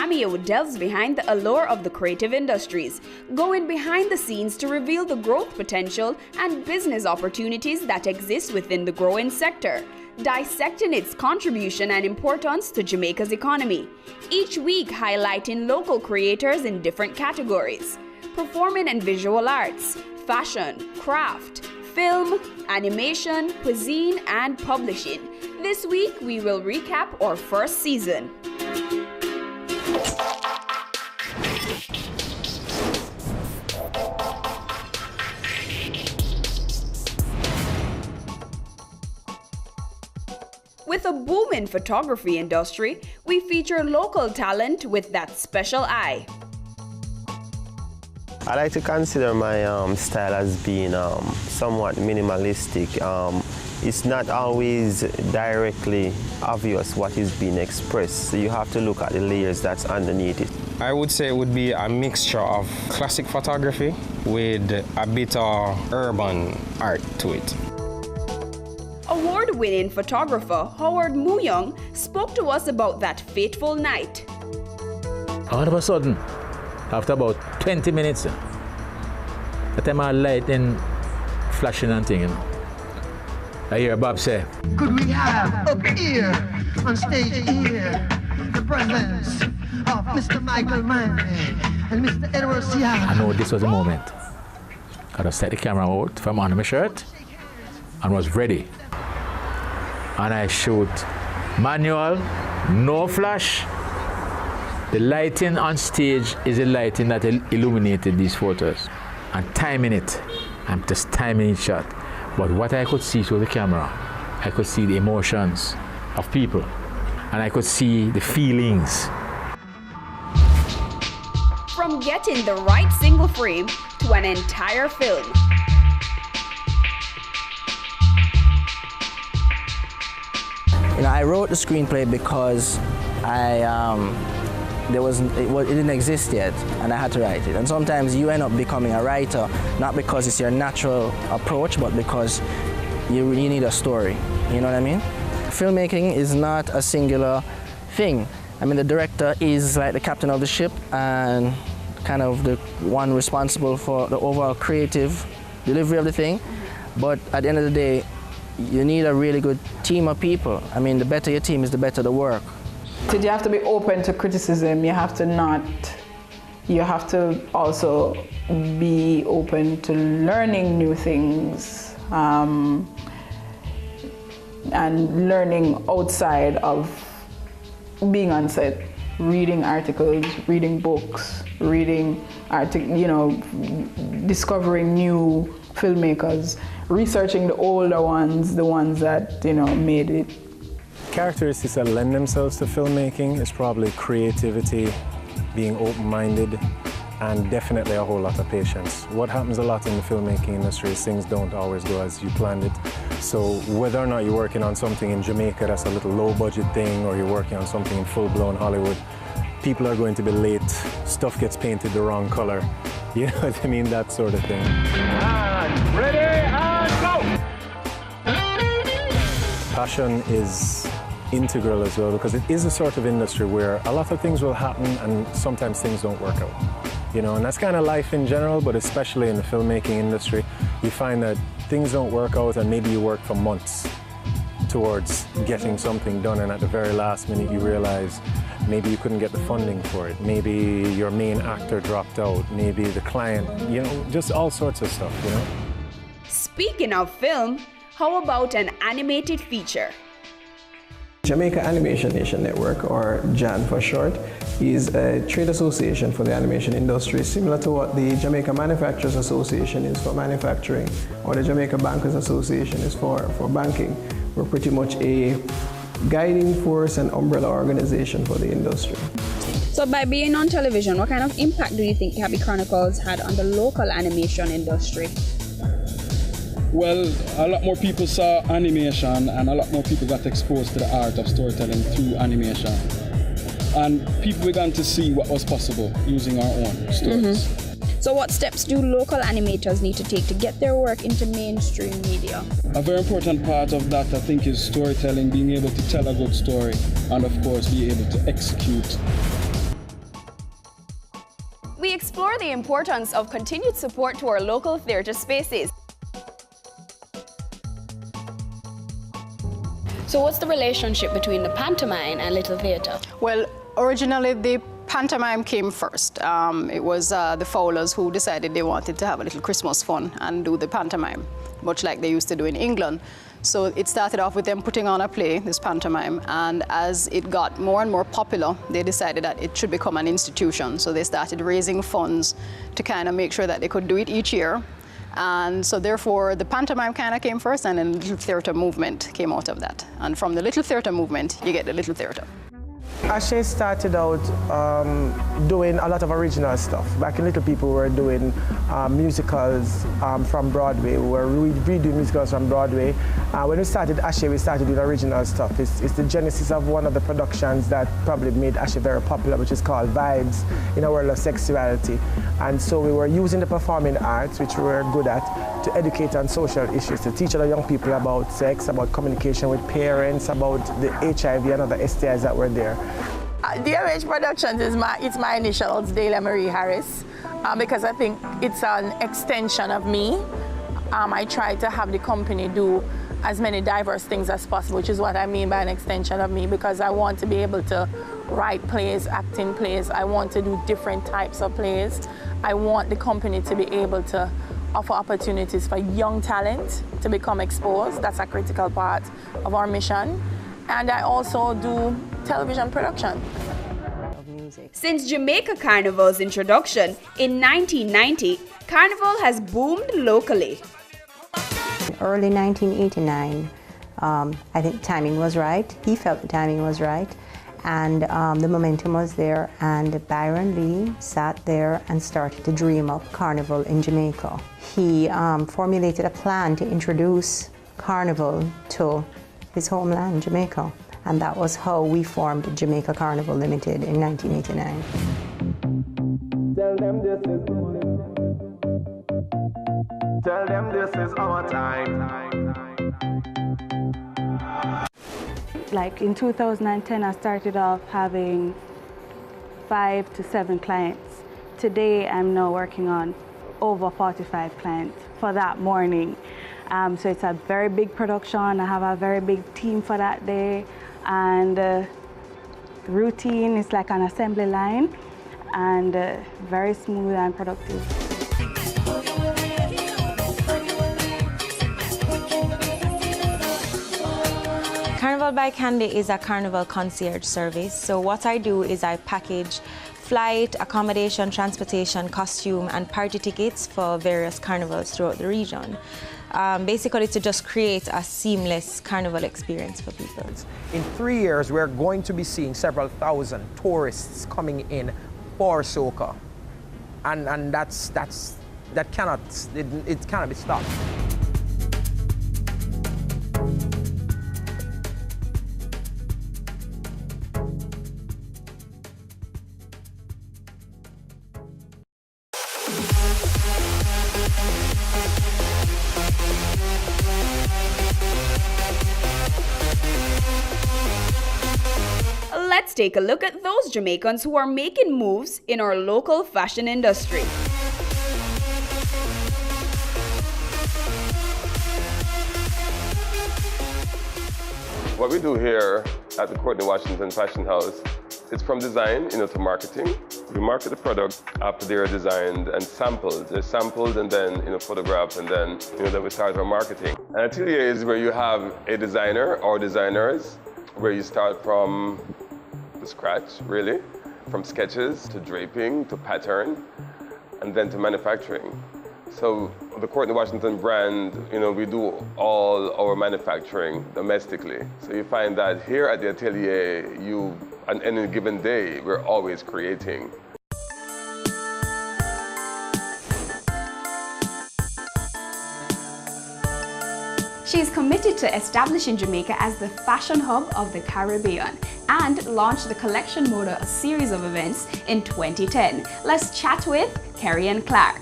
CAMEO delves behind the allure of the creative industries, going behind the scenes to reveal the growth potential and business opportunities that exist within the growing sector, dissecting its contribution and importance to Jamaica's economy, each week highlighting local creators in different categories: performing and visual arts, fashion, craft, film, animation, cuisine, and publishing. This week, we will recap our first season. With a booming photography industry, we feature local talent with that special eye. I like to consider my style as being somewhat minimalistic. It's not always directly obvious what is being expressed, so you have to look at the layers that's underneath it. I would say it would be a mixture of classic photography with a bit of urban art to it. Award-winning photographer Howard Muyong spoke to us about that fateful night. All of a sudden, after about 20 minutes, the time I light in flashing and thing, I hear Bob say, "Could we have up here on stage here the presence of Mr. Michael Mann and Mr. Edward Siak?" I know this was the moment. I just set the camera out from under my shirt and was ready. And I shoot manual, no flash. The lighting on stage is the lighting that illuminated these photos. And timing it, I'm just timing each shot. But what I could see through the camera, I could see the emotions of people, and I could see the feelings. From getting the right single frame to an entire film. You know, I wrote the screenplay because it didn't exist yet, and I had to write it. And sometimes you end up becoming a writer, not because it's your natural approach, but because you need a story. You know what I mean? Filmmaking is not a singular thing. I mean, the director is like the captain of the ship and kind of the one responsible for the overall creative delivery of the thing. But at the end of the day, you need a really good team of people. I mean, the better your team is, the better the work. You have to be open to criticism. You have to also be open to learning new things and learning outside of being on set. Reading articles, reading books, discovering new filmmakers, researching the older ones, the ones that made it. Characteristics that lend themselves to filmmaking is probably creativity, being open-minded, and definitely a whole lot of patience. What happens a lot in the filmmaking industry is things don't always go as you planned it. So whether or not you're working on something in Jamaica that's a little low-budget thing, or you're working on something in full-blown Hollywood, people are going to be late, stuff gets painted the wrong color. You know what I mean? That sort of thing. And ready, and go! Passion is integral as well, because it is a sort of industry where a lot of things will happen and sometimes things don't work out. And that's kind of life in general, but especially in the filmmaking industry, you find that things don't work out and maybe you work for months towards getting something done, and at the very last minute you realize maybe you couldn't get the funding for it, maybe your main actor dropped out, maybe the client, just all sorts of stuff, Speaking of film, how about an animated feature? Jamaica Animation Nation Network, or JAN for short, is a trade association for the animation industry, similar to what the Jamaica Manufacturers Association is for manufacturing, or the Jamaica Bankers Association is for banking. We're pretty much a guiding force and umbrella organization for the industry. So by being on television, what kind of impact do you think Cabby Chronicles had on the local animation industry? Well, a lot more people saw animation and a lot more people got exposed to the art of storytelling through animation. And people began to see what was possible using our own stories. So what steps do local animators need to take to get their work into mainstream media? A very important part of that, I think, is storytelling, being able to tell a good story, and of course, be able to execute. explore the importance of continued support to our local theatre spaces. So what's the relationship between the pantomime and Little Theatre? Well, originally the pantomime came first. It was the Fowlers who decided they wanted to have a little Christmas fun and do the pantomime, much like they used to do in England. So it started off with them putting on a play, this pantomime, and as it got more and more popular, they decided that it should become an institution. So they started raising funds to kind of make sure that they could do it each year. And so therefore, the pantomime kind of came first, and then the Little Theatre movement came out of that. And from the Little Theatre movement, you get the Little Theatre. Ashe started out doing a lot of original stuff. Back in Little People, we were doing musicals from Broadway. We were redoing musicals from Broadway. When we started Ashe, we started doing original stuff. It's the genesis of one of the productions that probably made Ashe very popular, which is called Vibes in a World of Sexuality. And so we were using the performing arts, which we were good at, to educate on social issues, to teach other young people about sex, about communication with parents, about the HIV and other STIs that were there. DMH Productions is my initials, Dahlia Marie Harris, because I think it's an extension of me. I try to have the company do as many diverse things as possible, which is what I mean by an extension of me, because I want to be able to write plays, act in plays. I want to do different types of plays. I want the company to be able to offer opportunities for young talent to become exposed. That's a critical part of our mission. And I also do television production. Since Jamaica Carnival's introduction in 1990, Carnival has boomed locally. Early 1989, I think timing was right. He felt the timing was right, and the momentum was there, and Byron Lee sat there and started to dream up Carnival in Jamaica. He formulated a plan to introduce Carnival to his homeland, Jamaica, and that was how we formed Jamaica Carnival Limited in 1989. Tell them this is our time. Like in 2010, I started off having 5 to 7 clients. Today, I'm now working on over 45 clients for that morning. So it's a very big production. I have a very big team for that day. And the routine is like an assembly line, and very smooth and productive. Carnival by Candy is a carnival concierge service. So what I do is I package flight, accommodation, transportation, costume, and party tickets for various carnivals throughout the region. Basically to just create a seamless carnival experience for people. In 3 years, we're going to be seeing several thousand tourists coming in for soca. And that cannot be stopped. Let's take a look at those Jamaicans who are making moves in our local fashion industry. What we do here at the Courtney Washington Fashion House is from design, to marketing. We market the product after they are designed and sampled. They're sampled and then, photographed, and then, then we start our marketing. An atelier is where you have a designer or designers, where you start from the scratch, really, from sketches to draping to pattern, and then to manufacturing. So the Courtney Washington brand, we do all our manufacturing domestically. So you find that here at the atelier, on any given day, we're always creating. She's committed to establishing Jamaica as the fashion hub of the Caribbean and launched the Collection Moda, a series of events in 2010. Let's chat with Kerry and Clark.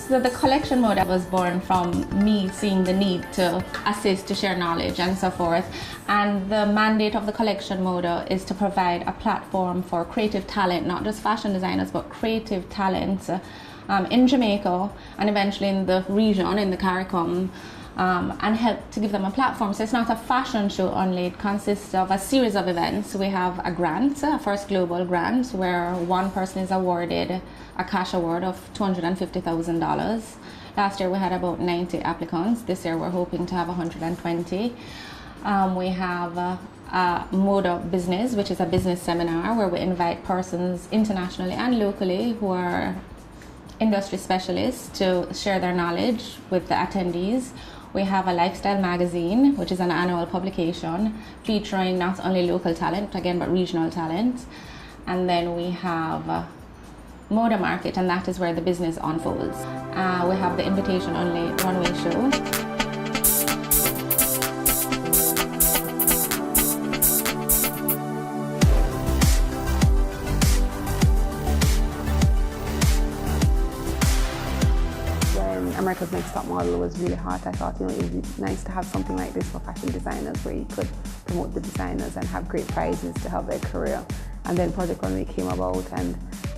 So the collection mode was born from me seeing the need to assist, to share knowledge and so forth. And the mandate of the collection mode is to provide a platform for creative talent, not just fashion designers, but creative talent in Jamaica and eventually in the region, in the CARICOM, and help to give them a platform. So it's not a fashion show only, it consists of a series of events. We have a grant, a first global grant, where one person is awarded a cash award of $250,000. Last year we had about 90 applicants. This year we're hoping to have 120. We have a mode of business, which is a business seminar where we invite persons internationally and locally who are industry specialists to share their knowledge with the attendees. We have a lifestyle magazine, which is an annual publication featuring not only local talent, again, but regional talent. And then we have Moda Market, and that is where the business unfolds. We have the invitation-only runway show. America's Next Top Model was really hot. I thought, it would be nice to have something like this for fashion designers where you could promote the designers and have great prizes to help their career. And then Project Runway came about and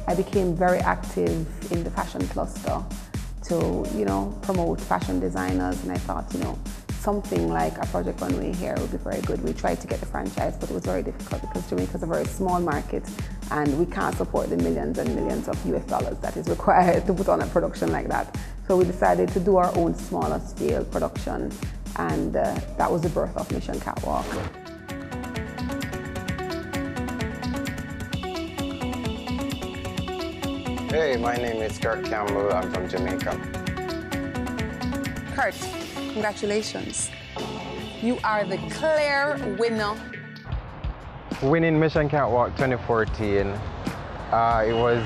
I became very active in the fashion cluster to, promote fashion designers. And I thought, something like a Project Runway here would be very good. We tried to get the franchise, but it was very difficult because Jamaica is a very small market and we can't support the millions and millions of US dollars that is required to put on a production like that. So we decided to do our own smaller scale production, and that was the birth of Mission Catwalk. Hey, my name is Kurt Campbell. I'm from Jamaica. Kurt, congratulations. You are the clear winner. Winning Mission Catwalk 2014, it was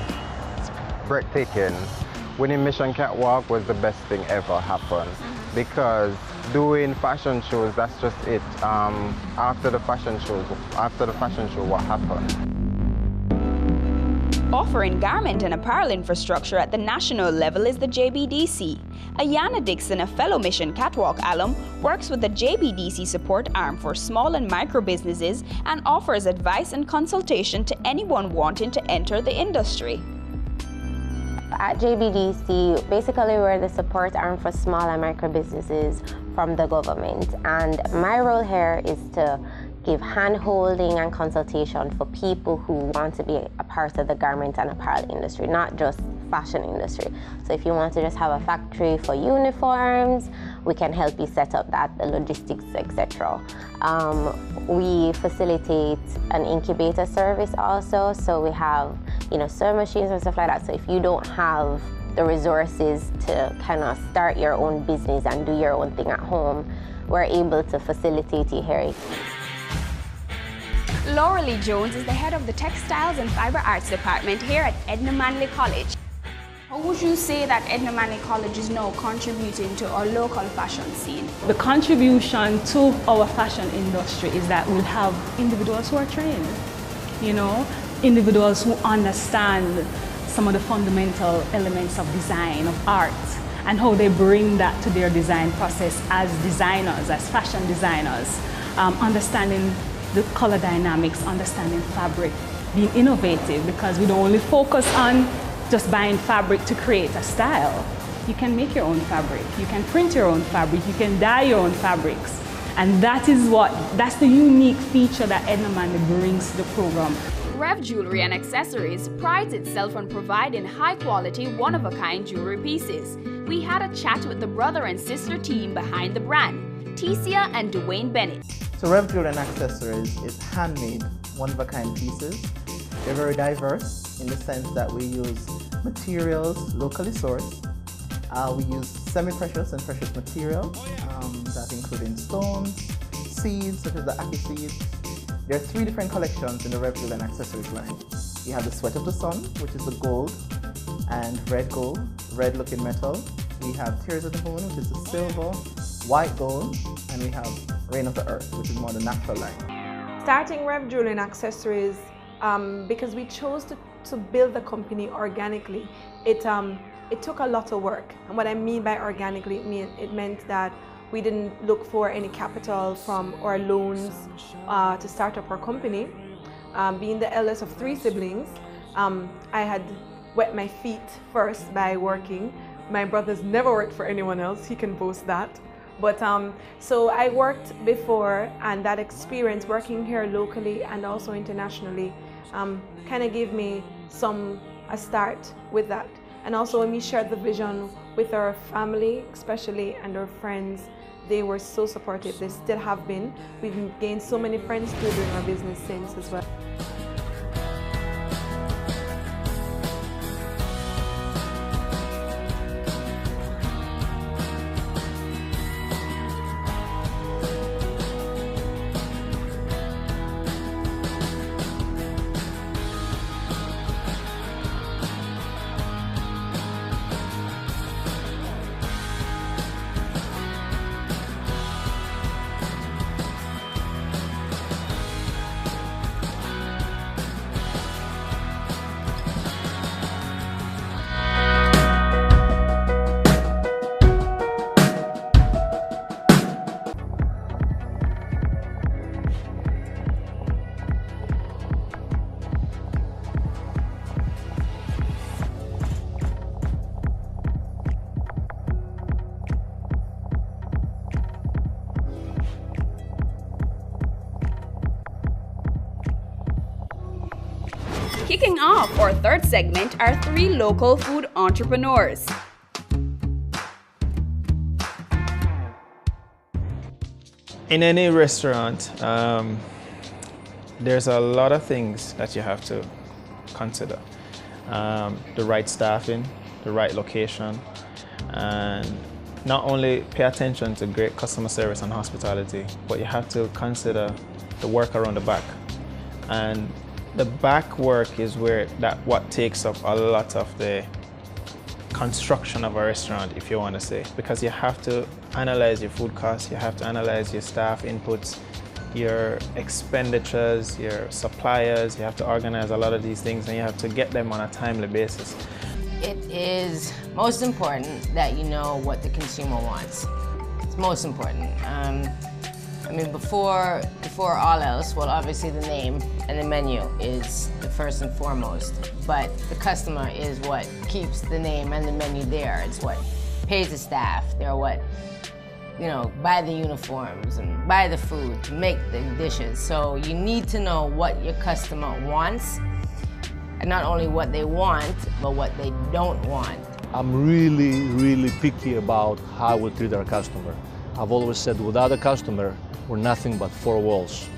breathtaking. Winning Mission Catwalk was the best thing ever happened because doing fashion shows, that's just it. After the fashion show, what happened? Offering garment and apparel infrastructure at the national level is the JBDC. Ayana Dixon, a fellow Mission Catwalk alum, works with the JBDC support arm for small and micro businesses and offers advice and consultation to anyone wanting to enter the industry. At JBDC, basically we're the support arm for small and micro businesses from the government, and my role here is to give hand-holding and consultation for people who want to be a part of the garment and apparel industry, not just fashion industry. So if you want to just have a factory for uniforms, we can help you set up that, the logistics, etc. We facilitate an incubator service also, so we have sewing machines and stuff like that. So if you don't have the resources to kind of start your own business and do your own thing at home, we're able to facilitate you here. Laura Lee Jones is the head of the Textiles and Fiber Arts Department here at Edna Manley College. How would you say that Edna Manley College is now contributing to our local fashion scene? The contribution to our fashion industry is that we'll have individuals who are trained, individuals who understand some of the fundamental elements of design, of art, and how they bring that to their design process as designers, as fashion designers, understanding the color dynamics, understanding fabric, being innovative, because we don't only focus on just buying fabric to create a style. You can make your own fabric, you can print your own fabric, you can dye your own fabrics. And that's the unique feature that Edna Manley brings to the program. Rev Jewelry and Accessories prides itself on providing high-quality, one-of-a-kind jewelry pieces. We had a chat with the brother and sister team behind the brand, Tecia and Dwayne Bennett. So Rev Jewelry and Accessories is handmade, one-of-a-kind pieces. They're very diverse in the sense that we use materials locally sourced. We use semi-precious and precious materials that include stones, seeds such as the ackee seeds. There are 3 different collections in the Rev Jewelry and Accessories line. You have the Sweat of the Sun, which is the gold and red gold, red looking metal. We have Tears of the Moon, which is the silver, white gold, and we have Rain of the Earth, which is more the natural line. Starting Rev Jewelry and Accessories, because we chose to build the company organically, it took a lot of work. And what I mean by organically, it meant that we didn't look for any capital from or loans to start up our company. Being the eldest of 3 siblings, I had wet my feet first by working. My brothers never worked for anyone else, he can boast that. But so I worked before, and that experience working here locally and also internationally kind of gave me a start with that. And also when we shared the vision with our family, especially, and our friends, they were so supportive. They still have been. We've gained so many friends through doing our business since as well. Kicking off our third segment are 3 local food entrepreneurs. In any restaurant, there's a lot of things that you have to consider. The right staffing, the right location, and not only pay attention to great customer service and hospitality, but you have to consider the work around the back. And the back work is what takes up a lot of the construction of a restaurant, if you want to say, because you have to analyze your food costs, you have to analyze your staff inputs, your expenditures, your suppliers, you have to organize a lot of these things, and you have to get them on a timely basis. It is most important that you know what the consumer wants. It's most important. I mean, before all else, well, obviously the name and the menu is the first and foremost, but the customer is what keeps the name and the menu there. It's what pays the staff. They're what, buy the uniforms and buy the food to make the dishes. So you need to know what your customer wants, and not only what they want, but what they don't want. I'm really, really picky about how we treat our customer. I've always said without a customer, we're nothing but 4 walls.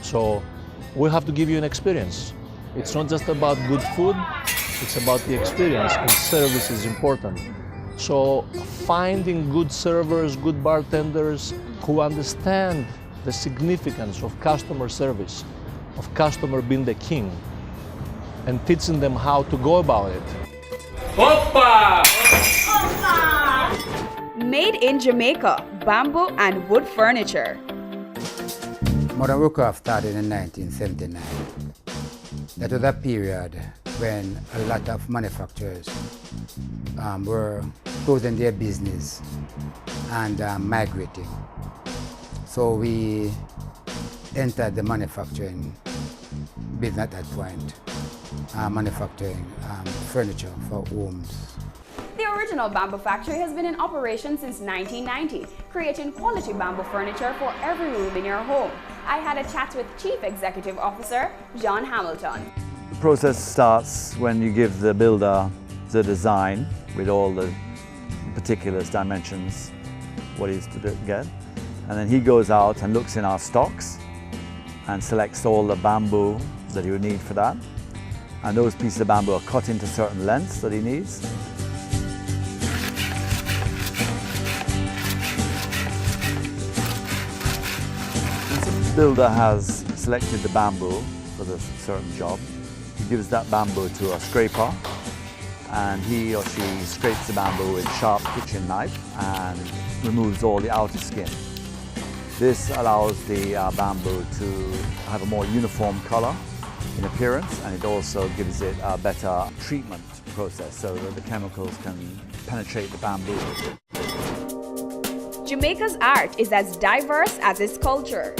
So we have to give you an experience. It's not just about good food, it's about the experience, and service is important. So finding good servers, good bartenders who understand the significance of customer service, of customer being the king, and teaching them how to go about it. Opa! Opa! Made in Jamaica, bamboo and wood furniture. Modern Woodcraft started in 1979. That was a period when a lot of manufacturers were closing their business and migrating. So we entered the manufacturing business at that point, manufacturing furniture for homes. The original bamboo factory has been in operation since 1990, creating quality bamboo furniture for every room in your home. I had a chat with Chief Executive Officer John Hamilton. The process starts when you give the builder the design with all the particulars, dimensions, what he's to get. And then he goes out and looks in our stocks and selects all the bamboo that he would need for that. And those pieces of bamboo are cut into certain lengths that he needs. The builder has selected the bamboo for the certain job. He gives that bamboo to a scraper, and he or she scrapes the bamboo with a sharp kitchen knife and removes all the outer skin. This allows the bamboo to have a more uniform color in appearance, and it also gives it a better treatment process so that the chemicals can penetrate the bamboo. Jamaica's art is as diverse as its culture.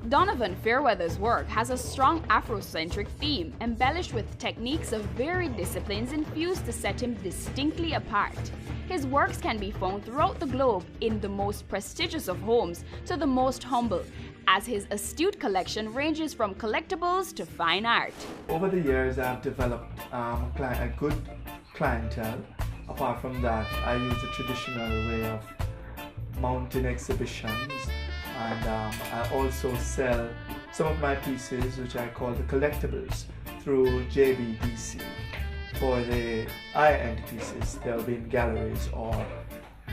Donovan Fairweather's work has a strong Afrocentric theme, embellished with techniques of varied disciplines infused to set him distinctly apart. His works can be found throughout the globe, in the most prestigious of homes to the most humble, as his astute collection ranges from collectibles to fine art. Over the years, I've developed a good clientele. Apart from that, I use the traditional way of mounting exhibitions, and I also sell some of my pieces, which I call the collectibles, through JBDC. For the high-end pieces, they'll be in galleries or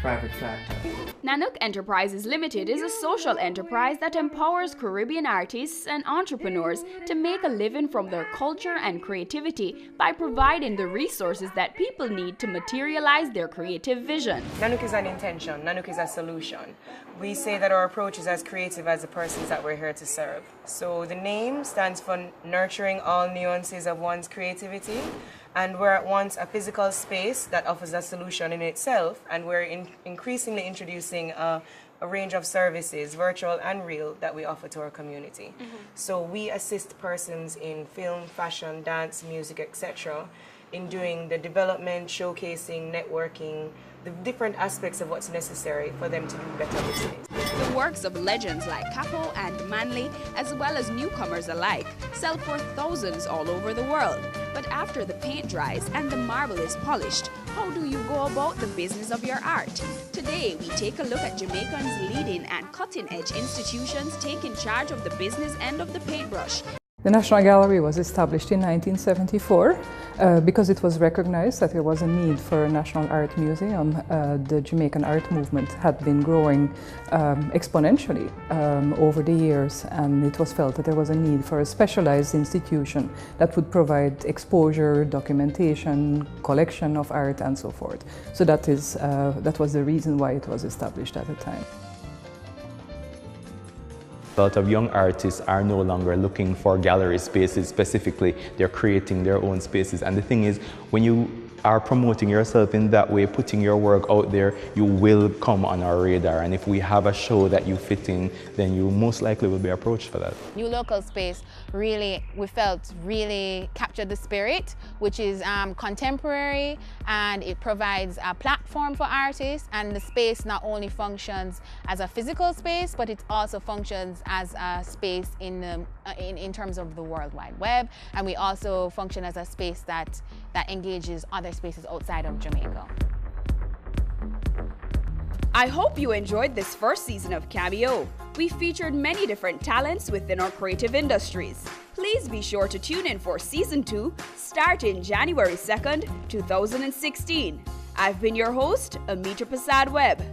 private clientele. Nanook Enterprises Limited is a social enterprise that empowers Caribbean artists and entrepreneurs to make a living from their culture and creativity by providing the resources that people need to materialize their creative vision. Nanook is an intention, Nanook is a solution. We say that our approach is as creative as the persons that we're here to serve. So the name stands for nurturing all nuances of one's creativity. And we're at once a physical space that offers a solution in itself, and we're increasingly introducing a range of services, virtual and real, that we offer to our community. So we assist persons in film, fashion, dance, music, etc., in doing the development, showcasing, networking, the different aspects of what's necessary for them to do better business. The works of legends like Capo and Manley, as well as newcomers alike, sell for thousands all over the world. But after the paint dries and the marble is polished, how do you go about the business of your art? Today, we take a look at Jamaicans' leading and cutting-edge institutions taking charge of the business end of the paintbrush. The National Gallery was established in 1974 because it was recognized that there was a need for a national art museum. The Jamaican art movement had been growing exponentially over the years, and it was felt that there was a need for a specialized institution that would provide exposure, documentation, collection of art, and so forth. So that was the reason why it was established at the time. A lot of young artists are no longer looking for gallery spaces specifically, they're creating their own spaces. And the thing is, when you are promoting yourself in that way, putting your work out there, you will come on our radar. And if we have a show that you fit in, then you most likely will be approached for that. New local space really, we felt, really captured the spirit, which is contemporary, and it provides a platform for artists, and the space not only functions as a physical space, but it also functions as a space in terms of the World Wide Web, and we also function as a space that engages other spaces outside of Jamaica. I hope you enjoyed this first season of CAMEO. We featured many different talents within our creative industries. Please be sure to tune in for Season 2, starting January 2nd, 2016. I've been your host, Amita Prasad Webb.